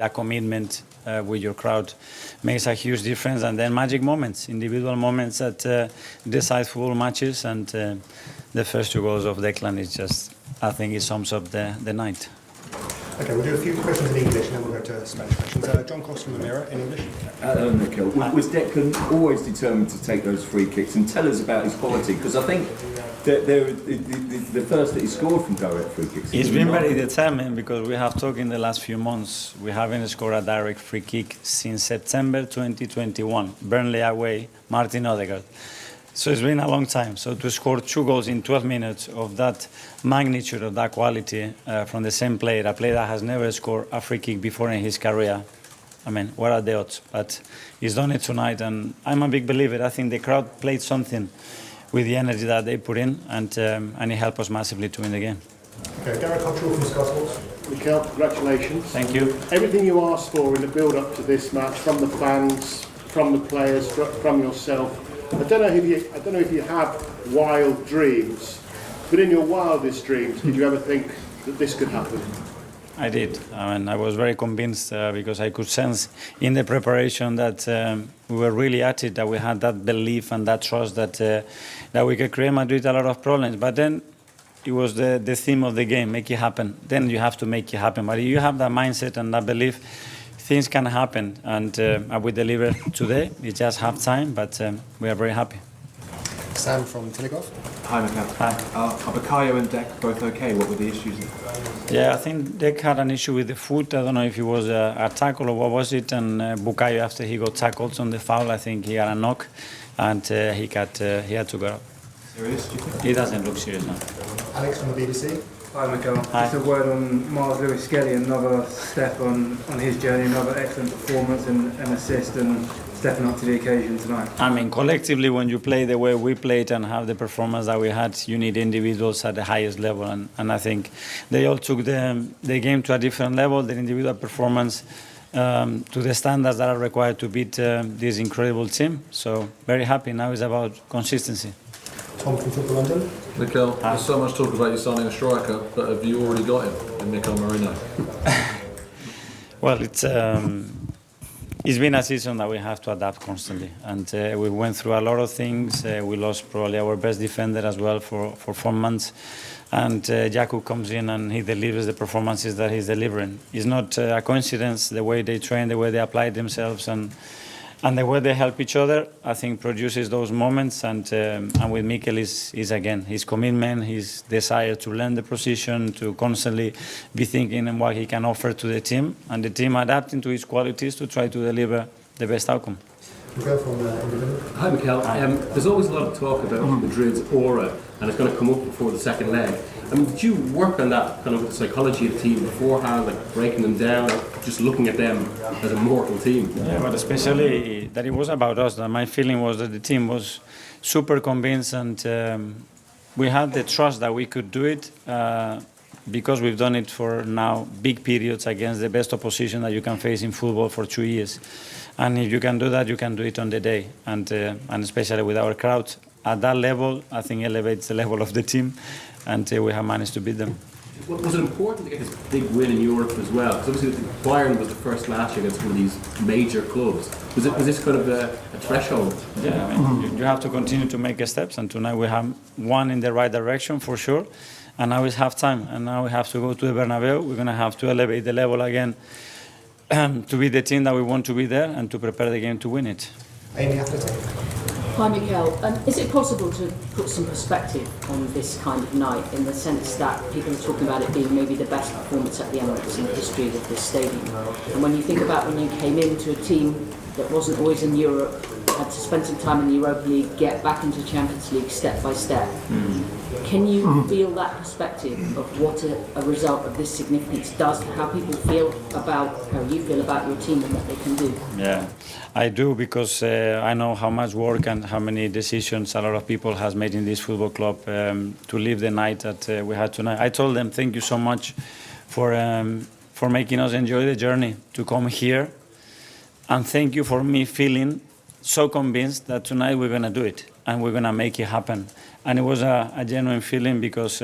That commitment with your crowd makes a huge difference, and then magic moments, individual moments that decide football matches, and the first 2 goals of Declan is just, I think it sums up the night. Okay, we'll do a few questions in English and then we'll go to Spanish questions. John Costa from the Mirror in English. Hello, Mikel. Was Declan always determined to take those free kicks? And tell us about his quality, because I think that the first that he scored from direct free kicks. He's been very determined, because we have talked in the last few months. We haven't scored a direct free kick since September 2021. Burnley away, Martin Odegaard. So it's been a long time. So to score 2 goals in 12 minutes of that magnitude, of that quality, from the same player, a player that has never scored a free kick before in his career, I mean, what are the odds? But he's done it tonight, and I'm a big believer. I think the crowd played something with the energy that they put in, and it helped us massively to win the game. Okay, Gareth Cottrell from Sky Sports. Mikel, congratulations. Thank you. Everything you asked for in the build-up to this match, from the fans, from the players, from yourself. I don't know if you have wild dreams, but in your wildest dreams, did you ever think that this could happen? I did. I mean, I was very convinced, because I could sense in the preparation that we were really at it, that we had that belief and that trust that we could create Madrid a lot of problems. But then it was the theme of the game, make it happen. Then you have to make it happen. But if you have that mindset and that belief, things can happen, and we deliver today. It's just half time, but we are very happy. Sam from Telegraph. Hi, Mikel. Hi. Are Bukayo and Dek both okay? What were the issues? Yeah, I think Dek had an issue with the foot. I don't know if it was a tackle or what was it. And Bukayo, after he got tackled on the foul, I think he had a knock, and he had to go up. Serious, do you think? He doesn't look serious now. Alex from the BBC. Hi Mikel, Hi. just a word on Miles Lewis-Skelly, another step on his journey, another excellent performance and assist, and stepping up to the occasion tonight. I mean, collectively, when you play the way we played and have the performance that we had, you need individuals at the highest level, and I think they all took the game to a different level, the individual performance to the standards that are required to beat this incredible team. So very happy. Now it's about consistency. Tom from Football London. Mikel, there's so much talk about you signing a striker, but have you already got him in Mikel Merino? Well, it's been a season that we have to adapt constantly, and we went through a lot of things. We lost probably our best defender as well for 4 months, and Jakub comes in and he delivers the performances that he's delivering. It's not a coincidence, the way they train, the way they apply themselves, and the way they help each other, I think, produces those moments. And with Mikel is again his commitment, his desire to learn the position, to constantly be thinking on what he can offer to the team, and the team adapting to his qualities to try to deliver the best outcome. Mikel from Independent. Hi Mikel, there's always a lot of talk about Madrid's aura, and it's going to come up before the second leg. I mean, did you work on that kind of psychology of the team beforehand, like breaking them down, or just looking at them as a mortal team? Yeah, but especially that it was about us. That my feeling was that the team was super convinced, and we had the trust that we could do it because we've done it for now big periods against the best opposition that you can face in football for 2 years. And if you can do that, you can do it on the day, and especially with our crowd at that level, I think elevates the level of the team, and we have managed to beat them. Was it important to get this big win in Europe as well? Because obviously Bayern was the first last year against one of these major clubs. Was this kind of a threshold? Yeah, I mean, you have to continue to make steps, and tonight we have one in the right direction for sure, and now it's half time, and now we have to go to the Bernabeu. We're going to have to elevate the level again to be the team that we want to be there, and to prepare the game to win it. Amy Athletic. Hi Mikel, is it possible to put some perspective on this kind of night, in the sense that people are talking about it being maybe the best performance at the Emirates in the history of this stadium? And when you think about when you came into a team that wasn't always in Europe, had to spend some time in the Europa League, get back into the Champions League step by step, can you feel that perspective of what a result of this significance does to how people feel about, how you feel about your team and what they can do? Yeah, I do, because I know how much work and how many decisions a lot of people has made in this football club to live the night that we had tonight. I told them thank you so much for making us enjoy the journey to come here, and thank you for me feeling so convinced that tonight we're going to do it and we're going to make it happen. And it was a genuine feeling, because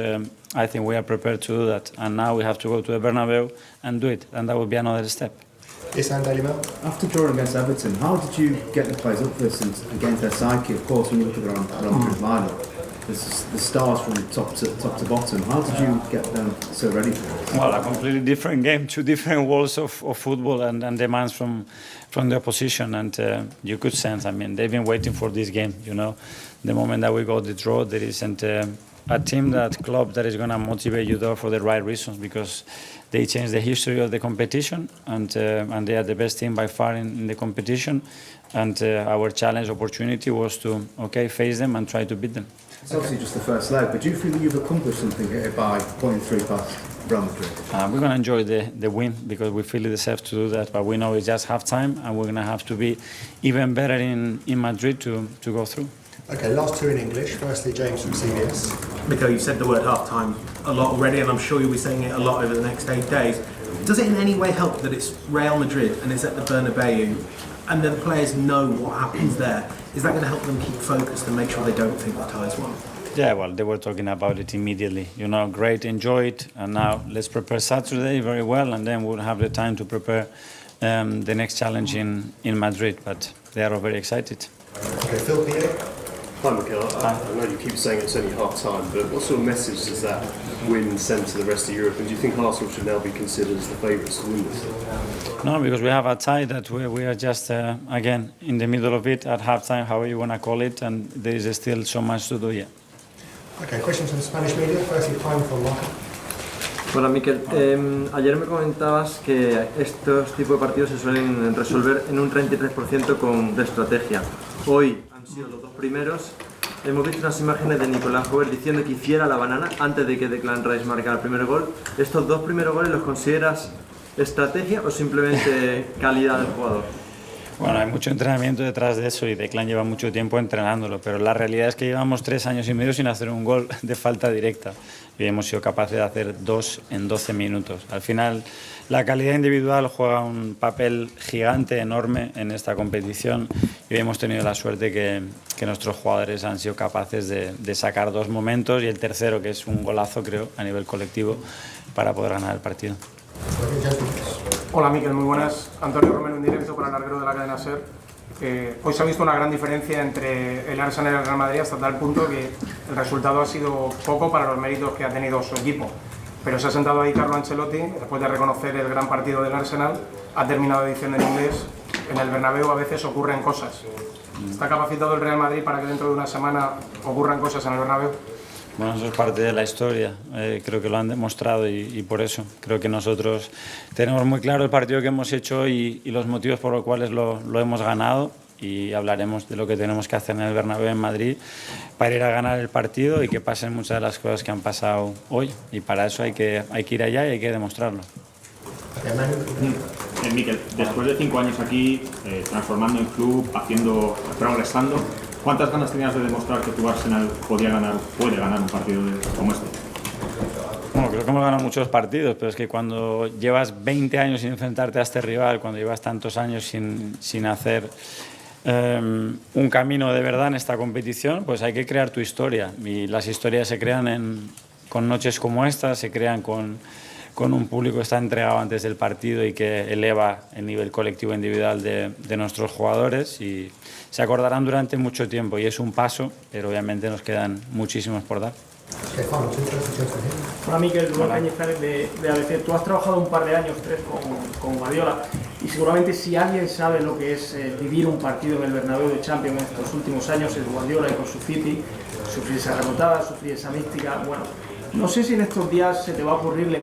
I think we are prepared to do that. And now we have to go to the Bernabeu and do it, and that will be another step. Yes, and Daily Mail. After drawing against Everton, how did you get the players up for this and against their psyche? Of course, when you look at their own lineup, there's the stars from top to bottom. How did you get them so ready for this? Well, a completely different game, two different worlds of football and demands from the opposition. And you could sense, I mean, they've been waiting for this game, you know. The moment that we got the draw, there isn't a team, that club that is going to motivate you there for the right reasons, because they changed the history of the competition, and they are the best team by far in the competition. And our challenge opportunity was to, face them and try to beat them. It's obviously just the first leg, but do you feel that you've accomplished something here by pulling through past Real Madrid? We're going to enjoy the win because we feel it deserves to do that, but we know it's just half time and we're going to have to be even better in Madrid to go through. Okay, last two in English. Firstly, James from CBS. Mikel, you said the word half-time a lot already, and I'm sure you'll be saying it a lot over the next 8 days. Does it in any way help that it's Real Madrid and it's at the Bernabeu, and the players know what happens there? Is that going to help them keep focused and make sure they don't think the tie's won? Yeah, well, they were talking about it immediately. You know, great, enjoy it, and now let's prepare Saturday very well, and then we'll have the time to prepare the next challenge in Madrid. But they are all very excited. Okay, Phil Pierre. Hi Mikel, I know you keep saying it's only half time, but what sort of message does that win send to the rest of Europe? And do you think Arsenal should now be considered as the favourites to win this? No, because we have a tie that we are just, again, in the middle of it at halftime, however you want to call it, and there is still so much to do yet. Okay, questions from the Spanish media. Firstly, time for Michael. Hola Mikel, ayer me comentabas que estos tipos de partidos se suelen resolver en un 33% de estrategia. Hoy han sido los dos primeros. Hemos visto unas imágenes de Nicolás Jover diciendo que hiciera la banana antes de que Declan Rice marcara el primer gol. ¿Estos dos primeros goles los consideras estrategia o simplemente calidad del jugador? Bueno, hay mucho entrenamiento detrás de eso y Declan lleva mucho tiempo entrenándolo, pero la realidad es que llevamos 3 años y medio sin hacer un gol de falta directa y hemos sido capaces de hacer 2 en 12 minutos. Al final, la calidad individual juega un papel gigante, enorme en esta competición y hoy hemos tenido la suerte que nuestros jugadores han sido capaces de sacar 2 momentos y el tercero, que es un golazo, creo, a nivel colectivo, para poder ganar el partido. Hola Mikel, muy buenas. Antonio Romero en directo para el larguero de la cadena SER. Hoy se ha visto una gran diferencia entre el Arsenal y el Real Madrid hasta tal punto que el resultado ha sido poco para los méritos que ha tenido su equipo. Pero se ha sentado ahí Carlo Ancelotti, después de reconocer el gran partido del Arsenal, ha terminado diciendo en inglés: en el Bernabéu a veces ocurren cosas. ¿Está capacitado el Real Madrid para que dentro de una semana ocurran cosas en el Bernabéu? Bueno, eso es parte de la historia, creo que lo han demostrado y por eso creo que nosotros tenemos muy claro el partido que hemos hecho y los motivos por los cuales lo hemos ganado, y hablaremos de lo que tenemos que hacer en el Bernabéu en Madrid para ir a ganar el partido y que pasen muchas de las cosas que han pasado hoy, y para eso hay que ir allá y hay que demostrarlo. Mikel, después de 5 años aquí, transformando el club, progresando, ¿cuántas ganas tenías de demostrar que tu Arsenal puede ganar un partido como este? Bueno, creo que hemos ganado muchos partidos, pero es que cuando llevas 20 años sin enfrentarte a este rival, cuando llevas tantos años sin hacer un camino de verdad en esta competición, pues hay que crear tu historia. Y las historias se crean con noches como esta, se crean con un público que está entregado antes del partido y que eleva el nivel colectivo e individual de nuestros jugadores, y se acordarán durante mucho tiempo, y es un paso, pero obviamente nos quedan muchísimos por dar. Hola Mikel, Rubén Cañizares de ABC. Tú has trabajado un par de años, 3, con Guardiola, y seguramente si alguien sabe lo que es vivir un partido en el Bernabéu de Champions en estos últimos años es Guardiola, y con su City, sufrir esa remontada, sufrir esa mística. Bueno, no sé si en estos días se te va a ocurrir